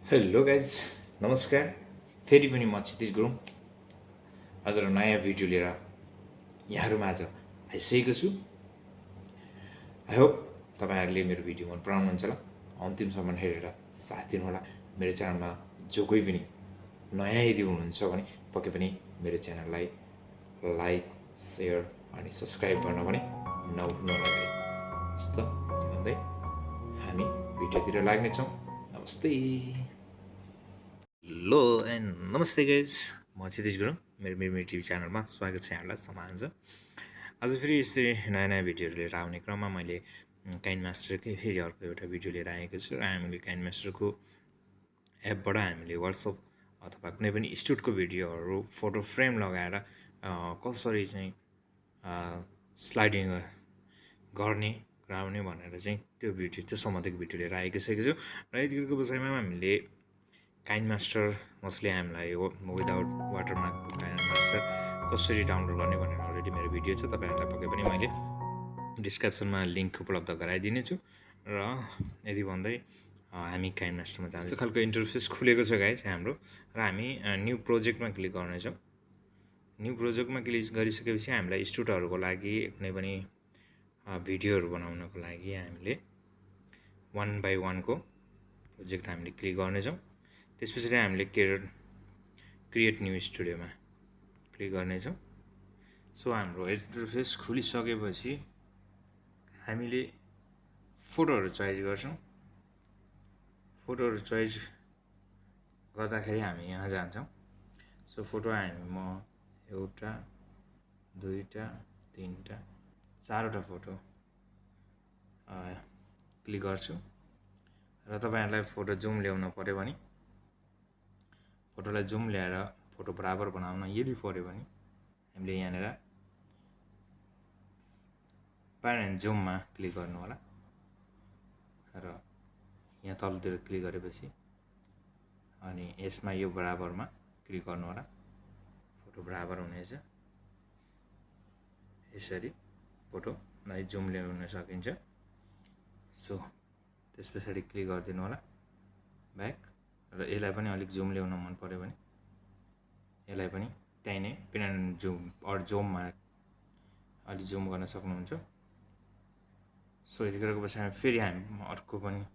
Hello guys नमस्कार फेरि पनि म क्षितिज गुरुङ आज नयाँ भिडियो लिएर यहाँहरूमाझ आइसकेको छु। आई होप तपाईँहरूले मेरो भिडियो मन पराउनुहुन्छ होला। अन्तिमसम्म हेरेर साथ दिनुहोला। मेरो च्यानलमा जो कोही पनि नयाँ यदि हुनुहुन्छ भने पक्कै पनि मेरो च्यानललाई लाइक सेयर अनि सब्सक्राइब गर्न पनि नभुल्नुहोला गाइज। यस्तो भन्दै हामी भिडियोतिर लाग्नेछौँ। नमस्ते। हेलो एन्ड नमस्ते गाइज म क्षितिज गुरुङ मेरो मिरमिर टिभी च्यानलमा स्वागत छ यहाँलाई समान छ। आज फेरि यसरी नयाँ नयाँ भिडियोहरू लिएर आउने क्रममा मैले काइनमास्टरकै फेरि अर्को एउटा भिडियो लिएर आएको छु र हामीले काइनमास्टरको एपबाट हामीले वाट्सएप अथवा कुनै पनि स्टुडको भिडियोहरू फोटो फ्रेम लगाएर कसरी चाहिँ स्लाइडिङ गर्ने गराउने भनेर चाहिँ त्यो सम्बन्धित भिडियो लिएर आइसकेको छु र यतिको विषयमा हामीले काइनमास्टर मसले हामीलाई विदाउट वाटरमार्कको काइनमास्टर कसरी डाउनलोड गर्ने भनेर अलरेडी मेरो भिडियो छ। तपाईँहरूलाई पक्कै पनि मैले डिस्क्रिप्सनमा लिङ्क उपलब्ध गराइदिनेछु र यदि भन्दै हामी काइनमास्टरमा जान्छ त्यस्तो खालको इन्टरफेस खुलेको छ गाइज हाम्रो र हामी न्यू प्रोजेक्टमा क्लिक गर्नेछौँ। न्यू प्रोजेक्टमा क्लिक गरिसकेपछि हामीलाई स्टुडन्टहरूको लागि कुनै पनि भिडियोहरू बनाउनको लागि हामीले 1 by 1 को प्रोजेक्ट हामीले क्लिक गर्नेछौँ। त्यस पछाडि हामीले क्रिएट न्यू स्टुडियोमा क्लिक गर्नेछौँ। सो हाम्रो इन्टरफेस खुलिसकेपछि हामीले फोटोहरू चोइस गर्छौँ। फोटोहरू चोइस गर्दाखेरि हामी यहाँ जान्छौँ। सो फोटो म एउटा दुईवटा तिनवटा चारवटा फोटो क्लिक गर्छु र तपाईँहरूलाई फोटो जुम ल्याउनु पऱ्यो भने फोटोलाई जुम ल्याएर फोटो बराबर बनाउन यदि पऱ्यो भने हामीले यहाँनिर प्यान एन्ड जुममा क्लिक गर्नु होला र यहाँ तलतिर क्लिक गरेपछि अनि यसमा यो बराबरमा क्लिक गर्नु होला। फोटो बराबर हुनेछ। यसरी फोटोलाई जुम ल्याउन सकिन्छ। सो त्यस पछाडि क्लिक गरिदिनु होला ब्याक र यसलाई पनि अलिक जुम ल्याउन मन पऱ्यो भने यसलाई पनि त्यही नै पेन एन्ड जुम जुममा अलि जुम गर्न सक्नुहुन्छ। सो यति गरेको पछाडि फेरि हामी अर्को पनि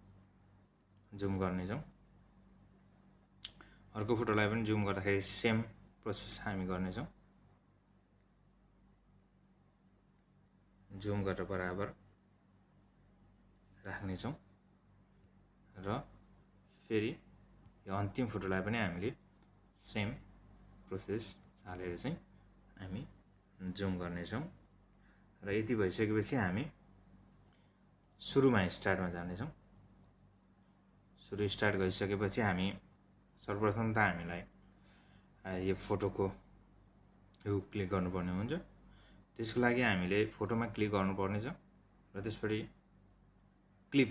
जुम गर्नेछौँ। अर्को फोटोलाई पनि जुम गर्दाखेरि सेम प्रोसेस हामी गर्नेछौँ। जुम गरेर बराबर राख्नेछौँ र फेरि यो अन्तिम फोटोलाई पनि हामीले सेम प्रोसेस हालेर चाहिँ हामी जुम गर्नेछौँ र यति भइसकेपछि हामी सुरुमा स्टार्टमा जानेछौँ। सुरु स्टार्ट गरिसकेपछि हामी सर्वप्रथम त हामीलाई यो फोटोको यो क्लिक गर्नुपर्ने हुन्छ। त्यसको लागि हामीले फोटोमा क्लिक गर्नुपर्ने छ र त्यसपछि क्लिप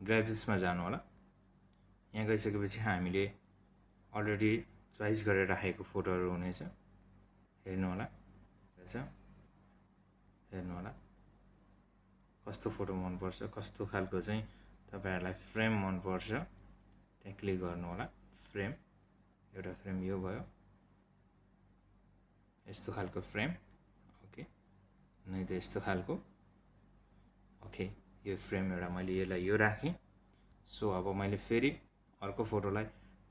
ग्राफिक्समा जानु होला। यहाँ गइसकेपछि हामीले अलरेडी चोइस गरेर राखेको फोटोहरू हुनेछ। हेर्नु होला कस्तो फोटो मनपर्छ, कस्तो खालको चाहिँ तपाईँहरूलाई फ्रेम मनपर्छ त्यहाँ क्लिक गर्नु होला। फ्रेम एउटा फ्रेम यो भयो, यस्तो खालको फ्रेम ओके, नै त यस्तो खालको ओके। यो फ्रेम एउटा मैले यसलाई यो राखेँ। सो अब मैले फेरि अर्को फोटोलाई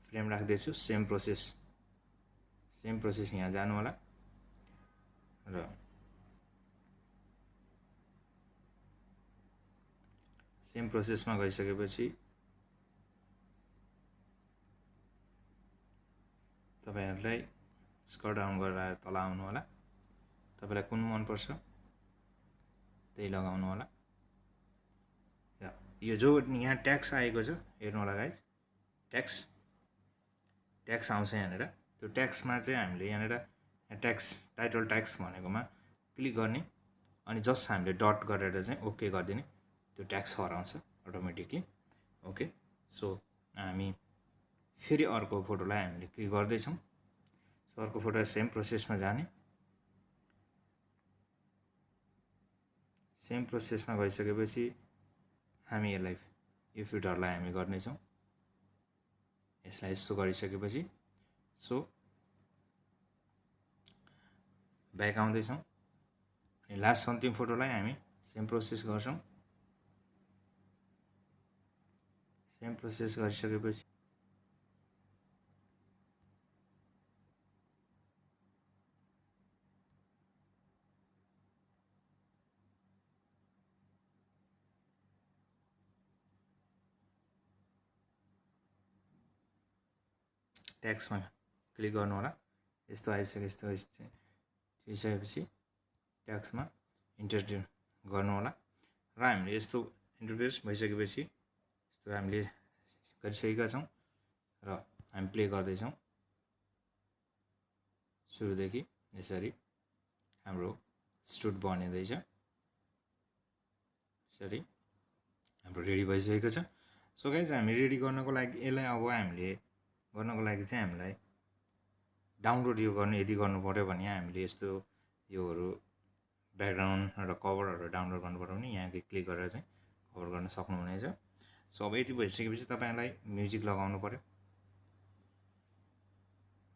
फ्रेम राख्दैछु। सेम प्रोसेस यहाँ जानु होला र सेम प्रोसेसमा गइसकेपछि तपाईहरुलाई स्क्रल डाउन गरेर तल आउनु होला। तपाईलाई कुन मन पर्छ त्यही लगाउनु होला। यो जो यहाँ ट्याक्स आएको छ हेर्नु होला गाइस, ट्याक्स आउँछ यहाँनिर। त्यो ट्याक्समा चाहिँ हामीले यहाँनिर ट्याक्स टाइटल ट्याक्स भनेकोमा क्लिक गर्ने अनि जस्ट हामीले डट गरेर चाहिँ ओके गरिदिने। त्यो ट्याक्स हराउँछ अटोमेटिकली ओके। सो हामी फेरि अर्को फोटोलाई हामीले क्लिक गर्दैछौँ। सो अर्को फोटो सेम प्रोसेसमा जाने। सेम प्रोसेसमा गइसकेपछि हामी यसलाई यो फिल्टरलाई हामी गर्नेछौँ। यसलाई यस्तो गरिसकेपछि सो ब्याक आउँदैछौँ अनि लास्ट अन्तिम फोटोलाई हामी सेम प्रोसेस गर्छौँ। सेम प्रोसेस गरिसकेपछि ट्याक्समा क्लिक गर्नु होला। यस्तो आइसकेपछि ट्याक्समा इन्टर गर्नु होला र हामीले यस्तो इन्टरफेस भइसकेपछि यस्तो हामीले गरिसकेका छौँ र हामी प्ले गर्दैछौँ। सुरुदेखि यसरी हाम्रो स्टुड बनिँदैछ। यसरी हाम्रो रेडी भइसकेको छ। सो गाइज हामी रेडी गर्नको लागि यसलाई अब हामीले गर्नको लागि चाहिँ हामीलाई डाउनलोड यो गर्नु यदि गर्नु पऱ्यो भने हामीले यस्तो योहरू ब्याकग्राउन्ड र कभरहरू डाउनलोड गर्नु पऱ्यो भने यहाँ क्लिक गरेर चाहिँ कभर गर्न सक्नुहुनेछ। सो अब यति भइसकेपछि तपाईँलाई म्युजिक लगाउनु पऱ्यो।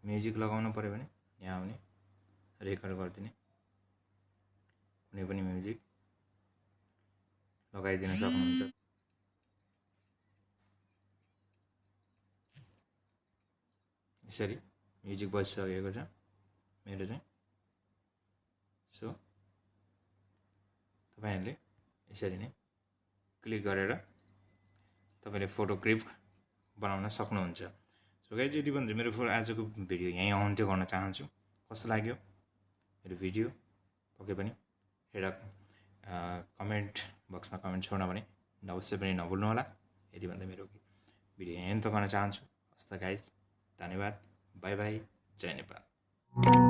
म्युजिक लगाउनु पऱ्यो भने यहाँ आउने रेकर्ड गरिदिने कुनै पनि म्युजिक लगाइदिन सक्नुहुन्छ। यसरी म्युजिक बजिसकेको छ मेरो चाहिँ। सो तपाईँहरूले यसरी नै क्लिक गरेर तपाईँले फोटो क्लिप बनाउन सक्नुहुन्छ। सो गाइज यति भन्दा मेरो आजको भिडियो यहीँ अन्त्य गर्न चाहन्छु। कस्तो लाग्यो मेरो भिडियो पक्कै पनि एउटा कमेन्ट बक्समा कमेन्ट छोड्न भने अवश्य पनि नभुल्नु होला। यति भन्दा मेरो भिडियो यहीँ अन्त्य गर्न चाहन्छु। हस्त गाइज, धन्यवाद, बाई बाई, जय नेपाल।